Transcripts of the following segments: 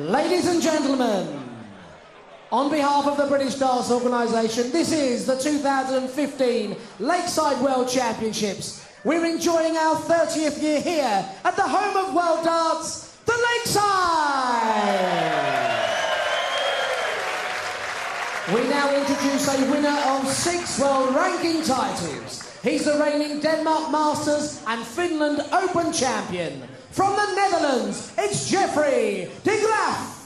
Ladies and gentlemen, on behalf of the British Darts Organisation, this is the 2015 Lakeside World Championships. We're enjoying our 30th year here at the home of World Darts, the Lakeside! We now introduce a winner of 6 world ranking titles. He's the reigning Denmark Masters and Finland Open champion. From the Netherlands, it's Jeffrey de Graaf.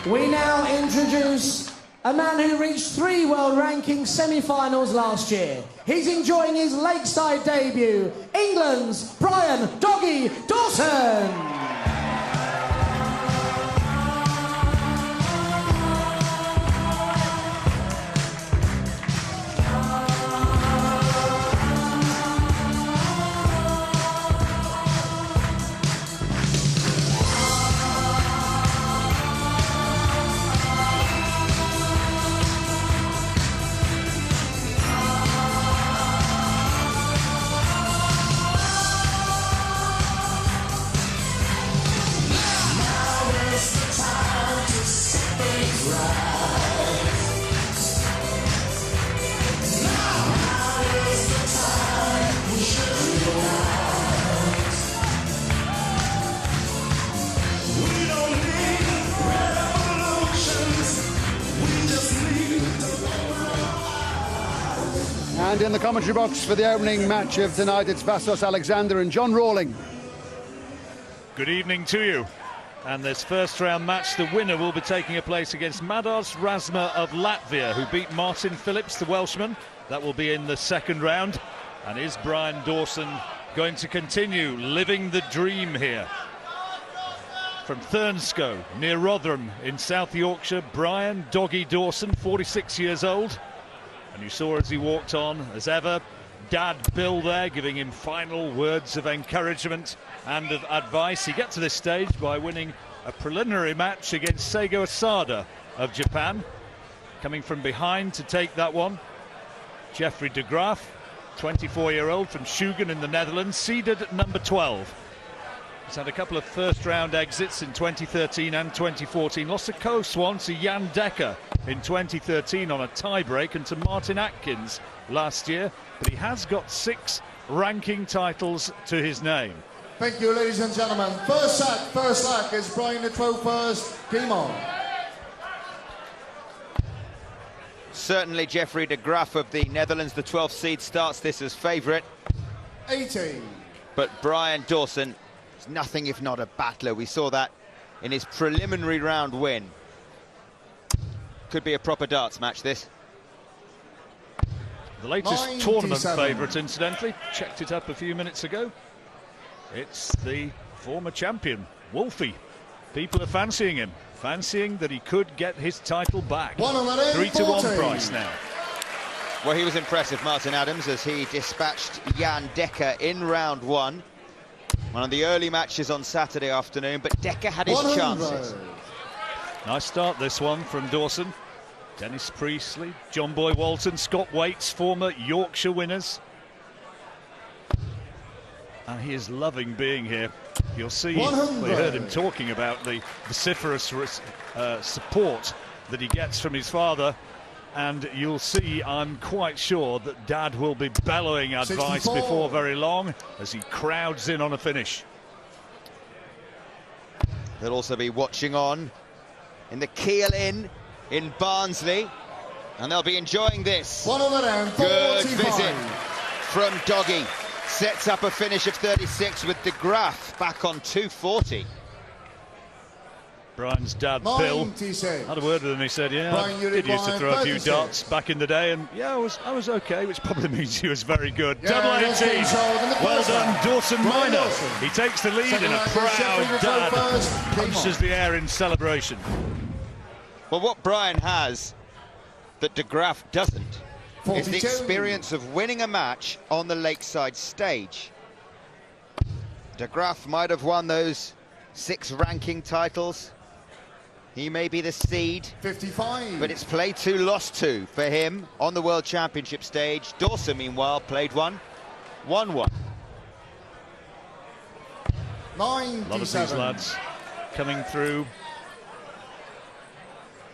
We now introduce a man who reached 3 world ranking semi-finals last year. He's enjoying his Lakeside debut, England's Brian "Doggy" Dawson. And in the commentary box for the opening match of tonight, it's Vassos Alexander and John Rawling. Good evening to you. And this first round match, the winner will be taking a place against Mados Razma of Latvia, who beat Martin Phillips, the Welshman. That will be in the second round. And is Brian Dawson going to continue living the dream here? From Thurnscoe, near Rotherham in South Yorkshire, Brian "Doggy" Dawson, 46 years old. And you saw as he walked on, as ever, Dad Bill there giving him final words of encouragement and of advice. He gets to this stage by winning a preliminary match against Seigo Asada of Japan. Coming from behind to take that one, Jeffrey de Graaf, 24-year-old from Schugen in the Netherlands, seeded at number 12. He's had a couple of first-round exits in 2013 and 2014. Lost a co-swan to Jan Dekker in 2013 on a tie-break and to Martin Atkins last year. But he has got 6 ranking titles to his name. Thank you, ladies and gentlemen. First sack is Brian the 12 first. Game on. Certainly Jeffrey de Graaf of the Netherlands, the 12th seed, starts this as favourite. 18. But Brian Dawson is nothing if not a battler. We saw that in his preliminary round win. Could be a proper darts match, this. The latest tournament favourite, incidentally. Checked it up a few minutes ago. It's the former champion, Wolfie. People are fancying him, fancying that he could get his title back. 3-1 price now. Well, he was impressive, Martin Adams, as he dispatched Jan Dekker in round 1. One of the early matches on Saturday afternoon, but Dekker had his chances. Nice start, this one, from Dawson. Dennis Priestley, John Boy Walton, Scott Waits, former Yorkshire winners. And he is loving being here. You'll see, we heard him talking about the vociferous support that he gets from his father. And you'll see, I'm quite sure, that Dad will be bellowing advice 64. Before very long as he crowds in on a finish. They'll also be watching on in the Keel Inn in Barnsley, and they'll be enjoying this. Good visit from Doggy. Sets up a finish of 36 with de Graaf back on 240. Brian's dad, Bill, had a word with him. He said, yeah, Brian, I did used to throw a few 36. darts back in the day, and yeah, I was okay, which probably means he was very good. Yeah, Double that's 18. been sold in the Well first done, round. Dawson Brian Minor. Dawson. He takes the lead, Second and a round, proud Sheffield will dad go first. punches the air in celebration. Well, what Brian has that De Graaf doesn't is the 42. experience of winning a match on the Lakeside stage. De Graaf might have won those 6 ranking titles. He may be the seed, 55. but it's played 2, lost 2 for him on the World Championship stage. Dawson, meanwhile, played 1, won 1. 97. A lot of these lads coming through.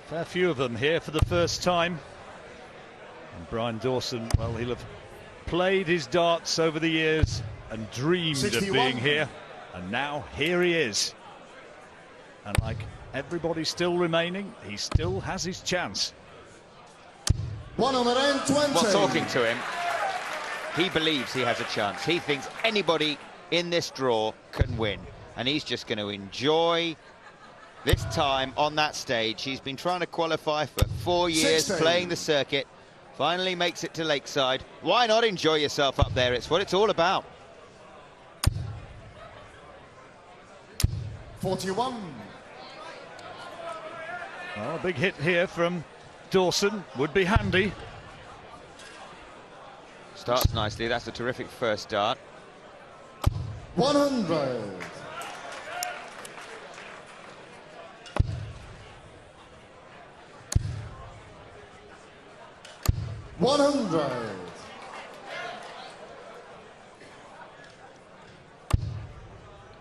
Fair few of them here for the first time. And Brian Dawson, well, he'll have played his darts over the years and dreamed 61. of being here. And now here he is. And like everybody still remaining, he still has his chance. 120. Well, talking to him, he believes he has a chance. He thinks anybody in this draw can win. And he's just going to enjoy this time on that stage. He's been trying to qualify for 4 years, 60. playing the circuit. Finally makes it to Lakeside. Why not enjoy yourself up there? It's what it's all about. 41. Well, a big hit here from Dawson would be handy. Starts nicely. That's a terrific first dart. 100. 100.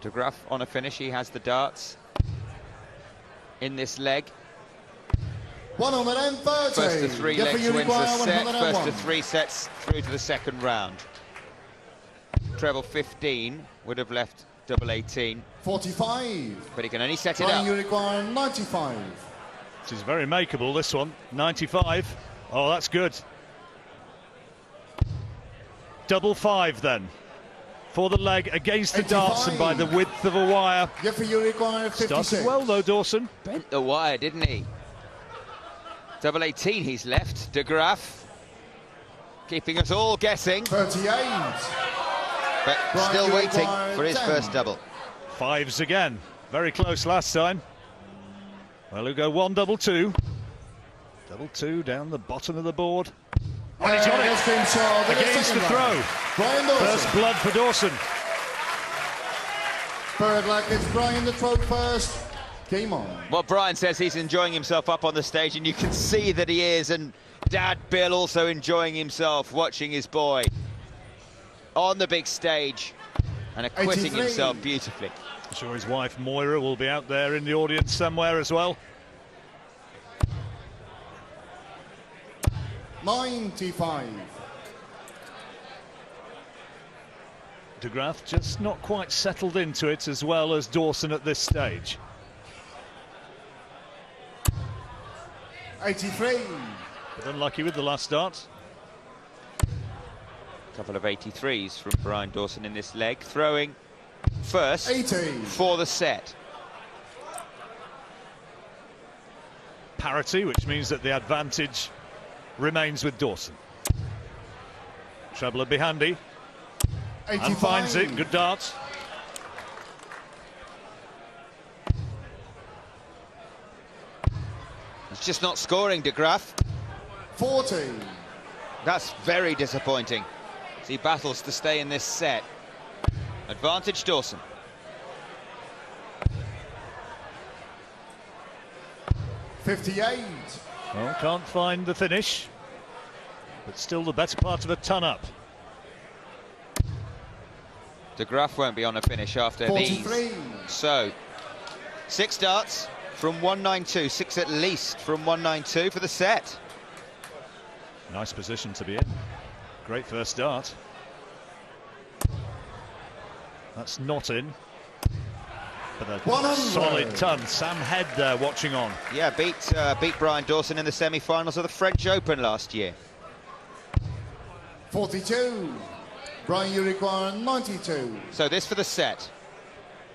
De Graaf on a finish. He has the darts in this leg. 130. First to 3 Get for legs wins the set. 101. First to 3 sets through to the second round. Treble 15 would have left double 18. 45. But he can only set it Brian, you up. require 95. This is very makeable, this one. 95. Oh, that's good. Double 5 then. For the leg against the 85. darts and by the width of a wire. Get for you require 56. Started well though, Dawson. Bent the wire, didn't he? Double 18 he's left. De Graaf keeping us all guessing, 38. but Brian, still you waiting require for his 10. first double. 5s again. Very close last time. Well, he'll go 1 double 2. Double 2 down the bottom of the board. And he's got it. Has been sold in Against the second round. throw. Brian Dawson. First blood for Dawson. Third leg, it's Brian the throw first. Game on. Well, Brian says he's enjoying himself up on the stage, and you can see that he is, and Dad Bill also enjoying himself, watching his boy on the big stage and acquitting 83. himself beautifully. I'm sure his wife Moira will be out there in the audience somewhere as well. 95. De Graaf just not quite settled into it as well as Dawson at this stage. 83. But unlucky with the last start. A couple of 83s from Brian Dawson in this leg, throwing first 80. for the set. Parity, which means that the advantage remains with Dawson. Treble would be handy. 85. And finds it. Good dart. It's just not scoring, De Graaf. 40. That's very disappointing. As he battles to stay in this set. Advantage Dawson. 58. Well, can't find the finish, but still the better part of a ton up. De Graaf won't be on a finish after 43. these. So, 6 darts from 192, 6 at least from 192 for the set. Nice position to be in. Great first start. That's not in. But a 100. solid ton. Sam Head there watching on. Yeah, beat Brian Dawson in the semi-finals of the French Open last year. 42. Brian, you require 92. So this for the set.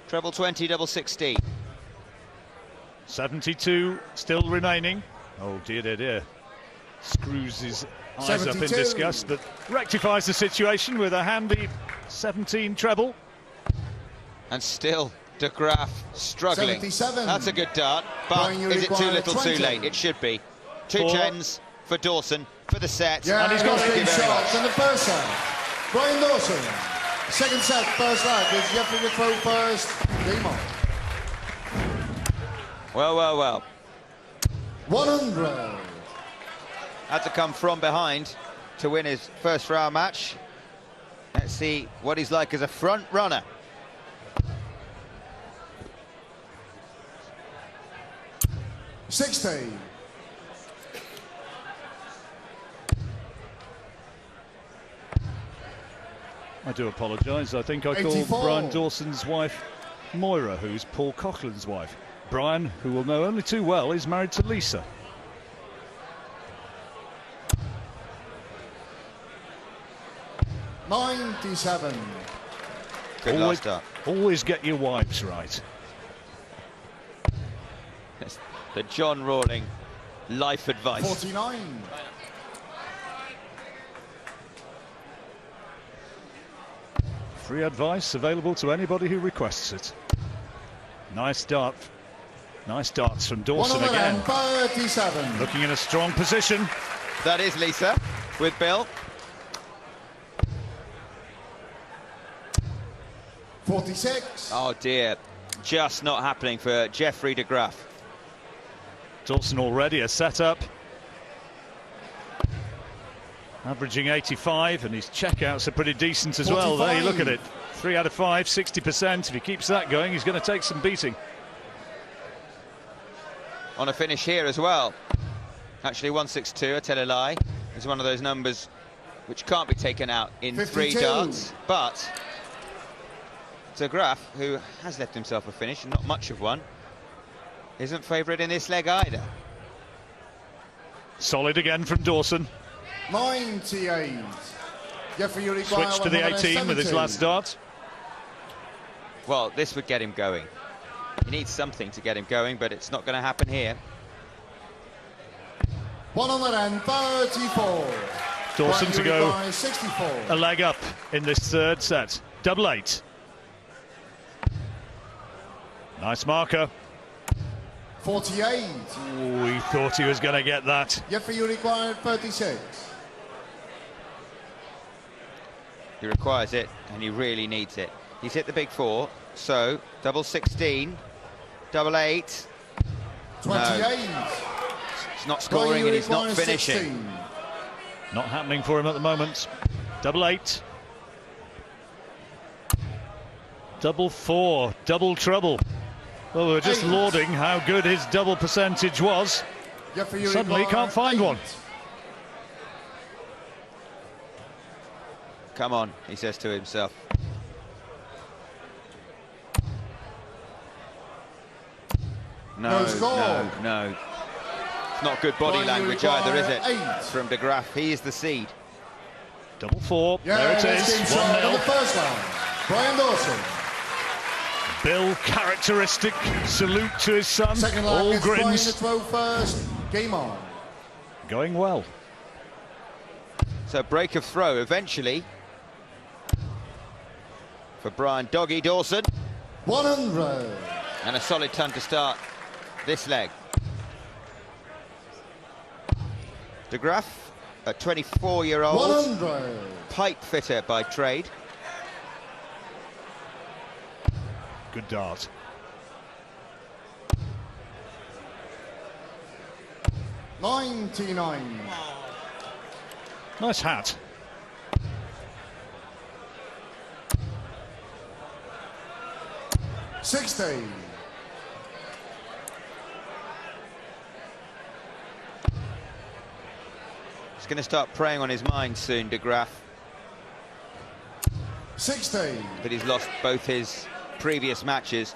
Treble 20, double 16. 72 still remaining. Oh dear, dear, dear. Screws his eyes 72. Up in disgust, but rectifies the situation with a handy 17 treble. And still De Graaf struggling. 77. That's a good dart, but is it too little 20. too late? It should be. 2 tens for Dawson for the set. Yeah, and he's got 3 shots in the first set. Brian Dawson. Second set, first leg is Jeffrey to throw first. Game on. Well, well, well. 100. Had to come from behind to win his first round match. Let's see what he's like as a front runner. $60. I do apologise. I think I called 84. Brian Dawson's wife Moira, who's Paul Coughlin's wife. Brian, who will know only too well, is married to Lisa. $97. Good last start. Always get your wives right. The John Rawling life advice. 49. Free advice available to anybody who requests it. Nice dart. Nice darts from Dawson again. 37. Looking in a strong position. That is Lisa with Bill. 46. Oh dear, just not happening for Jeffrey De Graaf. Dawson already a setup. Averaging 85, and his checkouts are pretty decent as 45. well. There you look at it. 3 out of 5, 60%. If he keeps that going, he's going to take some beating. On a finish here as well. Actually 162, I tell a lie. It's one of those numbers which can't be taken out in 52. 3 darts. But De Graaf, who has left himself a finish, and not much of one, isn't favourite in this leg either. Solid again from Dawson. 98. Jeffrey, you Switch to the 18 with his last dart. Well, this would get him going. He needs something to get him going, but it's not going to happen here. 134. Dawson to go 64. a leg up in this third set. Double 8. Nice marker. 48. Ooh, he thought he was going to get that. Jeffrey, you require 36. He requires it, and he really needs it. He's hit the big 4, so double 16, double 8. 28. No. It's not scoring and he's not finishing. 16. Not happening for him at the moment. Double 8. Double 4. Double trouble. Well, we were just 8. lauding how good his double percentage was. Jeffrey, you Suddenly require can't find 8. one. Come on, he says to himself. No, no. It's not good body language either, is it? 8. From De Graaf, he is the seed. Double 4. Yeah, there it that's is. game shot on the 1-0. first round. Brian Dawson. Bill, characteristic salute to his son. Second leg All is Brian to grins. throw first. Game on. Going well. So break of throw eventually for Brian Doggy Dawson. 100. And a solid ton to start this leg. De Graaf, a 24-year-old 100. pipe fitter by trade. Good dart. $99. Nice hat. $60. He's going to start preying on his mind soon, De Graaf. 60. But he's lost both his previous matches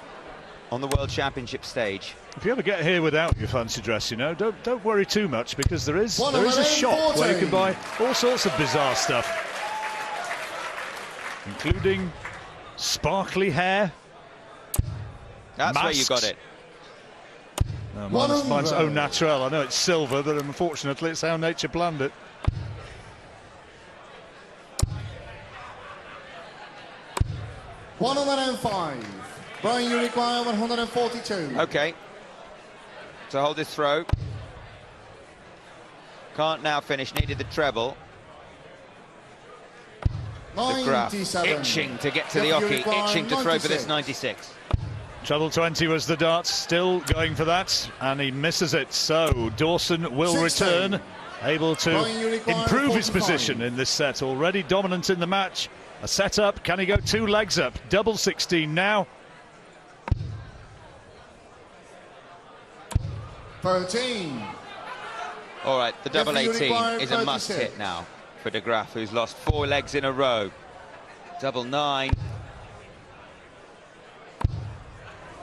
on the World Championship stage. If you ever get here without your fancy dress, you know, don't worry too much, because there is a shop where you can buy all sorts of bizarre stuff, including sparkly hair. That's masks, where you got it. Mine's au naturel. I know it's silver, but unfortunately it's how nature planned it. $105. Brian, you require 142. Okay. To hold this throw. Can't now finish, needed the treble. The Graaf itching to get to the oche, itching to throw for this 96. Treble 20 was the dart, still going for that, and he misses it. So Dawson will return, able to improve his position in this set. Already dominant in the match. A set up, can he go 2 legs up? Double 16 now. 13. All right, the double 18 is a must hit now for De Graaf, who's lost 4 legs in a row. Double 9.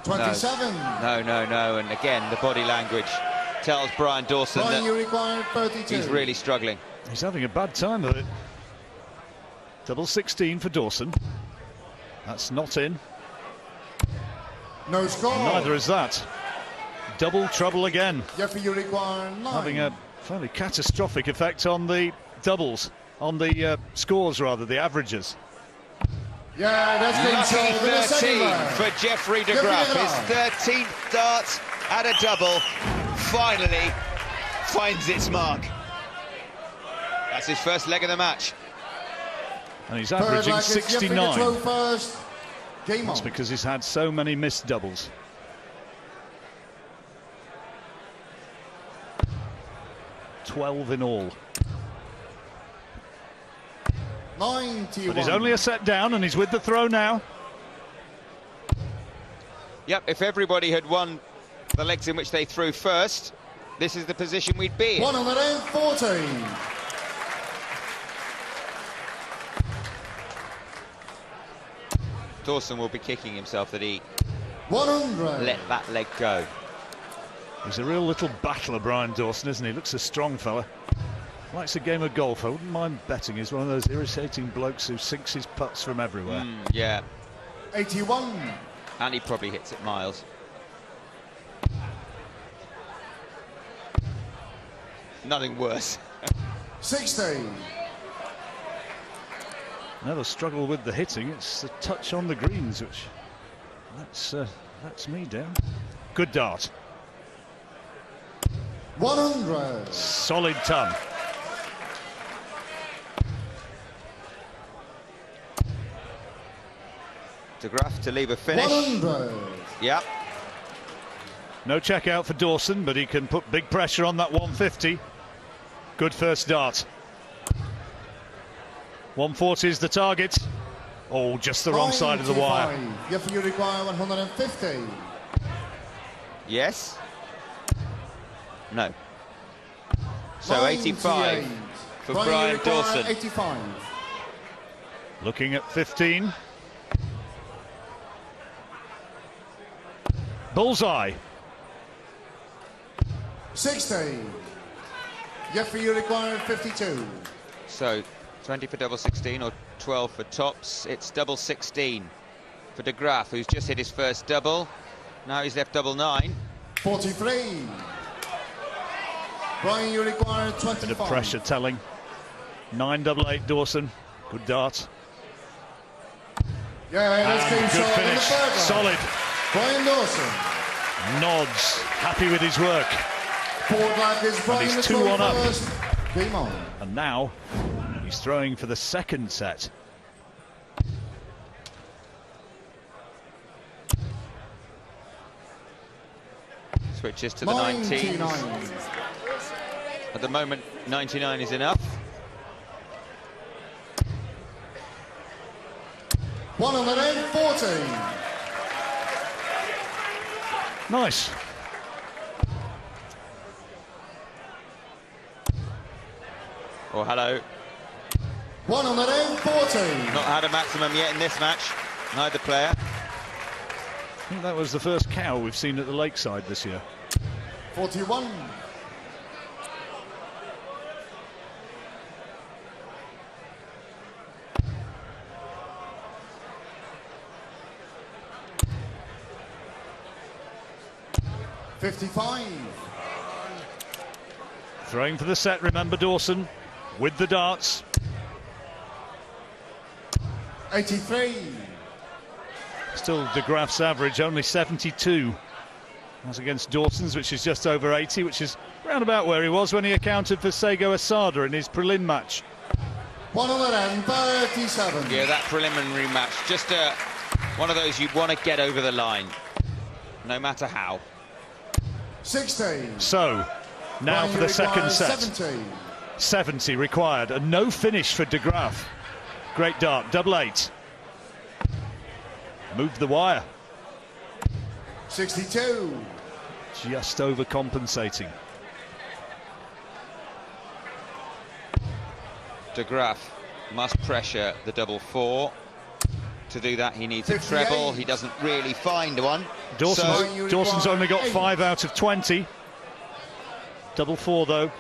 27. No. And again, the body language tells Brian Dawson that you require 32. He's really struggling. He's having a bad time of it. Double 16 for Dawson. That's not in. No score. And neither is that. Double trouble again. You require 9. Having a fairly catastrophic effect on the doubles, on the scores rather, the averages. Yeah, that's lucky 13 for Jeffrey De Graaf. His 13th dart at a double finally finds its mark. That's his first leg of the match. And he's averaging 69. Game That's because he's had so many missed doubles. $12 in all. 91. But he's only a set down, and he's with the throw now. Yep, if everybody had won the legs in which they threw first, this is the position we'd be in. 114. Dawson will be kicking himself that he 100. let that leg go. He's a real little battler, Brian Dawson, isn't he? Looks a strong fella. Likes a game of golf. I wouldn't mind betting he's one of those irritating blokes who sinks his putts from everywhere. Yeah. 81. And he probably hits it miles. Nothing worse. 60. Never struggle with the hitting. It's the touch on the greens, which that's me down. Good dart. 100. Solid ton. De Graaf to leave a finish. 100. Yep. No check out for Dawson, but he can put big pressure on that 150. Good first dart. 140 is the target. Oh, just the wrong side of the wire. You require 150. Yes. No. So 85 for Brian Dawson. 85. Looking at 15. Bullseye. 60. You require 52. So 20 for double 16 or 12 for tops. It's double 16 for De Graaf, who's just hit his first double. Now he's left double 9. 43. Brian, you require 25. Bit of pressure telling. 9-8 Dawson. Good dart. Yeah, let's And good finish. Solid. Brian Dawson. Nods. Happy with his work. And he's 2-1 up. Game on. And now he's throwing for the second set. Switches to the 19s. At the moment, 99 is enough. 140. Nice. Oh, hello. 140. Not had a maximum yet in this match, neither player. I think that was the first cow we've seen at the lakeside this year. 41. 55. Throwing for the set, remember Dawson, with the darts. 83. Still de Graaf's average, only 72. As against Dawson's, which is just over 80, which is round about where he was when he accounted for Sego Asada in his prelim match. 137. Yeah, that preliminary match, just one of those you want to get over the line, no matter how. 60. So, now for the second set. 70. 70 required, and no finish for de Graaf. Great dart, double 8. Moved the wire. 62. Just overcompensating. De Graaf must pressure the double 4. To do that, he needs 58. A treble. He doesn't really find one. Dawson's only got 5 out of 20. Double 4, though.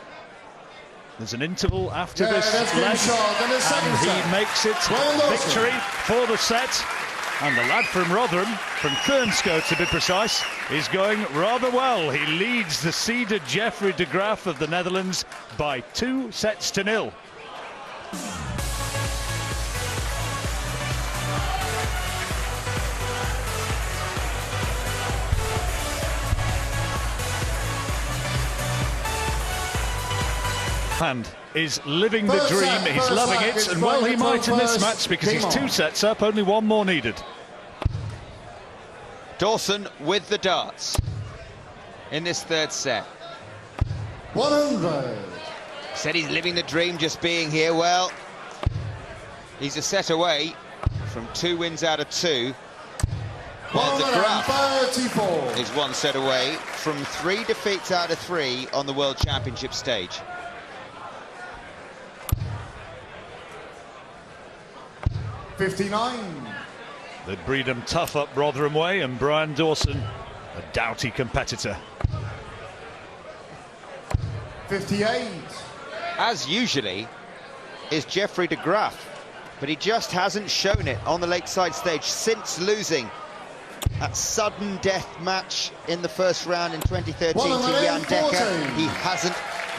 There's an interval after this leg, and he makes it victory for the set. And the lad from Rotherham, from Thurnscote to be precise, is going rather well. He leads the seeded Geoffrey de Graaf of the Netherlands by 2-0. And is living the dream, he's loving it, and well he might in this match, because he's 2 sets up, only 1 more needed. Dawson with the darts in this third set. 100. Said he's living the dream just being here. Well, he's a set away from 2 wins out of 2. While de Graaf is 1 set away from 3 defeats out of 3 on the World Championship stage. $59. They'd breed him tough up Rotherham way, and Brian Dawson, a doughty competitor. 58. As usually is Geoffrey de Graaf, but he just hasn't shown it on the Lakeside stage since losing that sudden death match in the first round in 2013 to Jan Dekker. He hasn't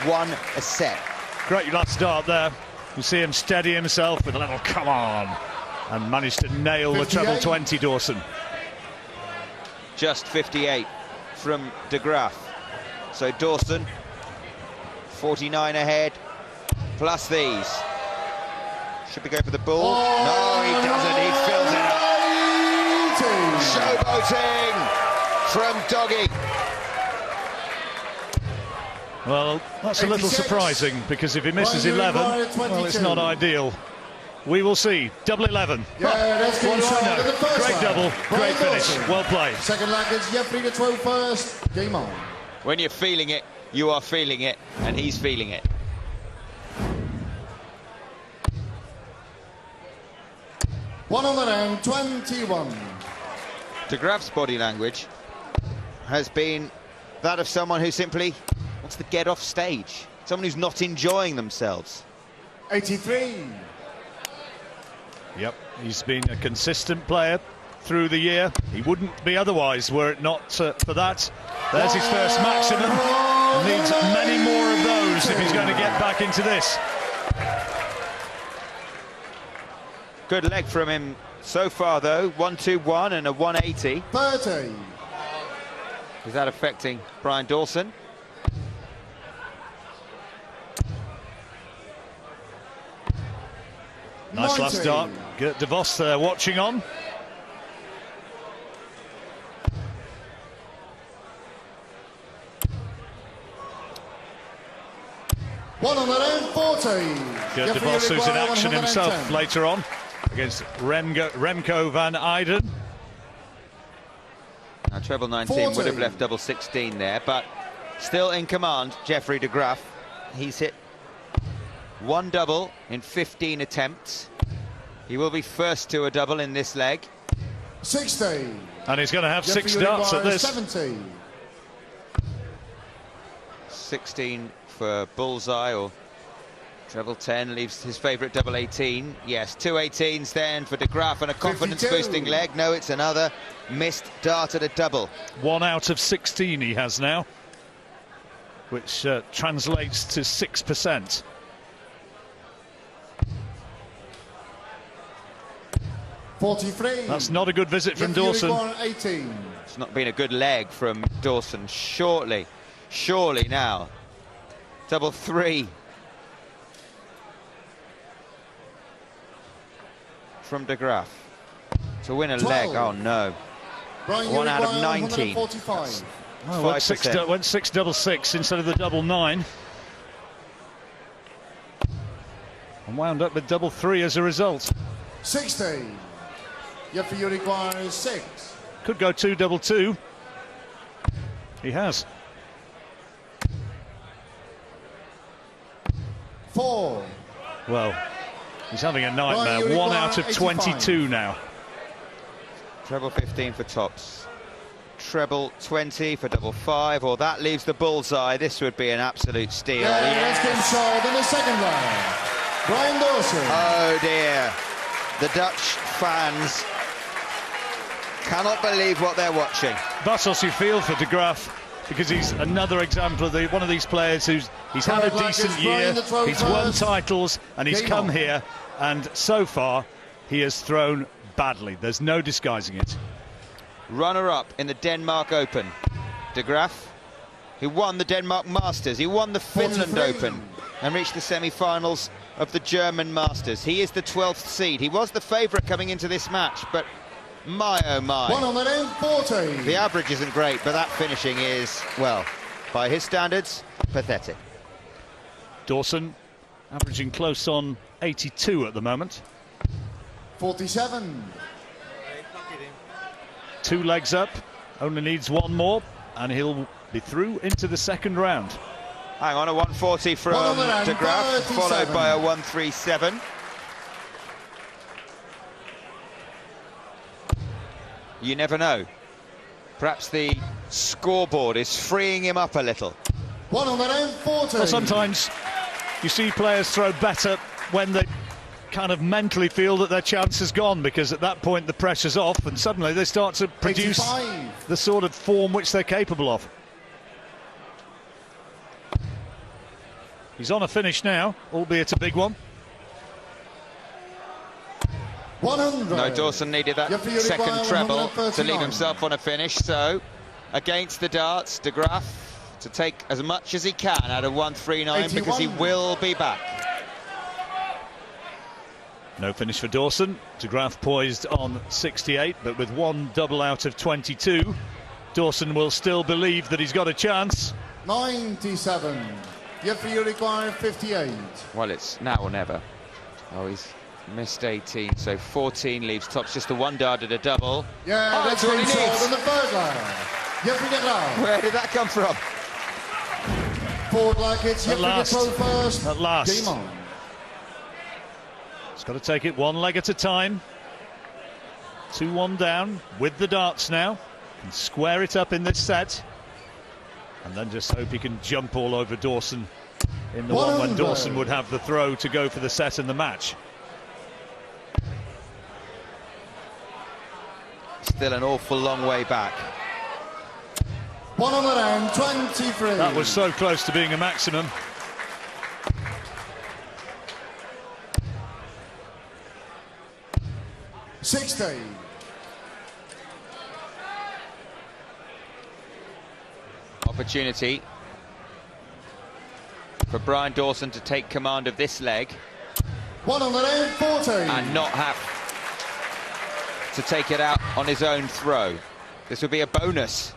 won a set. Great last dart there. You see him steady himself with a little come on, and managed to nail 58. The treble 20, Dawson. Just 58 from de Graaf. So Dawson, 49 ahead, plus these. Should be going for the ball. No, he doesn't. He fills it up. Showboating from Doggy. Well, that's 86. A little surprising, because if he misses 11, well, it's not ideal. We will see. Double 11. Yeah, that's what do I know? Great double, great finish. Well played. Second leg is Geoffrey de 12 first. Game on. When you're feeling it, you are feeling it, and he's feeling it. $121. De Graaf's body language has been that of someone who simply wants to get off stage. Someone who's not enjoying themselves. 83. Yep, he's been a consistent player through the year. He wouldn't be otherwise were it not for that. There's his first maximum. Needs many more of those if he's going to get back into this. Good leg from him so far, though. 1-2-1 and a 180. 30. Is that affecting Brian Dawson? Nice last start. Gert de Vos there watching on. $140. Gert de Vos, who's in action himself later on against Remco van Eyden. Now, treble 19 would have left double 16 there, but still in command, Geoffrey de Graaf. He's hit 1 double in 15 attempts. He will be first to a double in this leg. 60. And he's going to have Geoffrey 6 darts at this. 70. 16 for bullseye, or Treble 10 leaves his favourite double 18. Yes, two 18s then for De Graaf and a confidence-boosting leg. No, it's another missed dart at a double. 1 out of 16 he has now, which translates to 6%. That's not a good visit from Dawson. 18. It's not been a good leg from Dawson. Surely now. Double 3 from De Graaf to win a 12. leg. Oh no. 1 out of 19. Oh, went 6 double 6 instead of the double 9. And wound up with double 3 as a result. 16. You require 6. Could go 2 double 2. He has. 4. Well, he's having a nightmare. 1 out of 22 now. Treble 15 for tops. Treble 20 for double 5, or that leaves the bullseye. This would be an absolute steal. Yeah, let's get him solved in the second round. Brian Dawson. Oh dear. The Dutch fans cannot believe what they're watching. Vassos, you feel for De Graaf, because he's another example of one of these players he's had a decent year, he's won titles, and he's come here, and so far he has thrown badly. There's no disguising it. Runner-up in the Denmark Open, De Graaf, who won the Denmark Masters, he won the Finland 43. Open and reached the semi-finals of the German Masters. He is the 12th seed. He was the favourite coming into this match, but my oh my. 140. The average isn't great, but that finishing is, well, by his standards, pathetic. Dawson averaging close on 82 at the moment. 47. 2 legs up, only needs 1 more, and he'll be through into the second round. Hang on, a 140 from De Graaf, followed by a 137. You never know. Perhaps the scoreboard is freeing him up a little. 140. Well, sometimes you see players throw better when they kind of mentally feel that their chance is gone, because at that point the pressure's off and suddenly they start to produce 85. the sort of form which they're capable of. He's on a finish now, albeit a big one. 100. No, Dawson needed that second treble to leave himself on a finish, so against the darts, De Graaf to take as much as he can out of 139 81. because he will be back. No finish for Dawson. De Graaf poised on 68, but with 1 double out of 22, Dawson will still believe that he's got a chance. 97. You require 58. Well, it's now or never. Oh, he's missed 18, so 14 leaves tops, just a 1 dart at a double. Yeah, oh, that's all he needs. in the third line. Where did that come from? Forward like it's At last. first. At last. Game on. He's got to take it 1 leg at a time. 2-1 down with the darts now. Can square it up in this set. And then just hope he can jump all over Dawson in the one when Dawson would have the throw to go for the set and the match. Still an awful long way back. 123. That was so close to being a maximum. $60. Opportunity for Brian Dawson to take command of this leg 140. and not have to take it out on his own throw. This would be a bonus.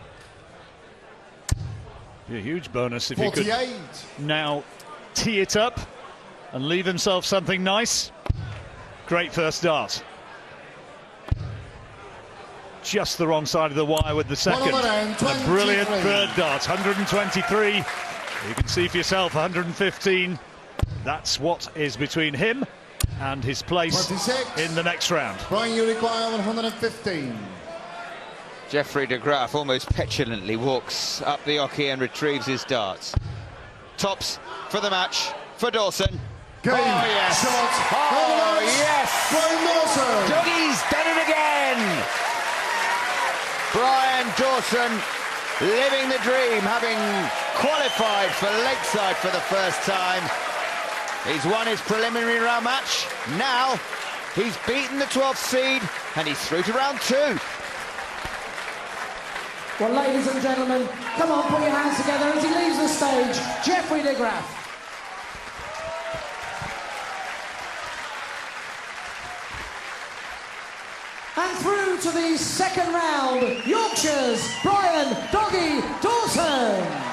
Be a huge bonus if 48. he could now tee it up and leave himself something nice. Great first dart. Just the wrong side of the wire with the second. A brilliant third dart, 123. You can see for yourself, 115. That's what is between him and his place 26. in the next round. Brian, you require 115. Jeffrey De Graaf almost petulantly walks up the oche and retrieves his darts. Tops for the match for Dawson. Game, yes. shot, Oh, yes. Brian Dawson. Dougie's done it again. Brian Dawson living the dream, having qualified for Lakeside for the first time. He's won his preliminary round match. Now he's beaten the 12th seed and he's through to round 2. Well, ladies and gentlemen, come on, put your hands together as he leaves the stage, Jeffrey de Graaf. And through to the second round, Yorkshire's Brian Doggy Dawson.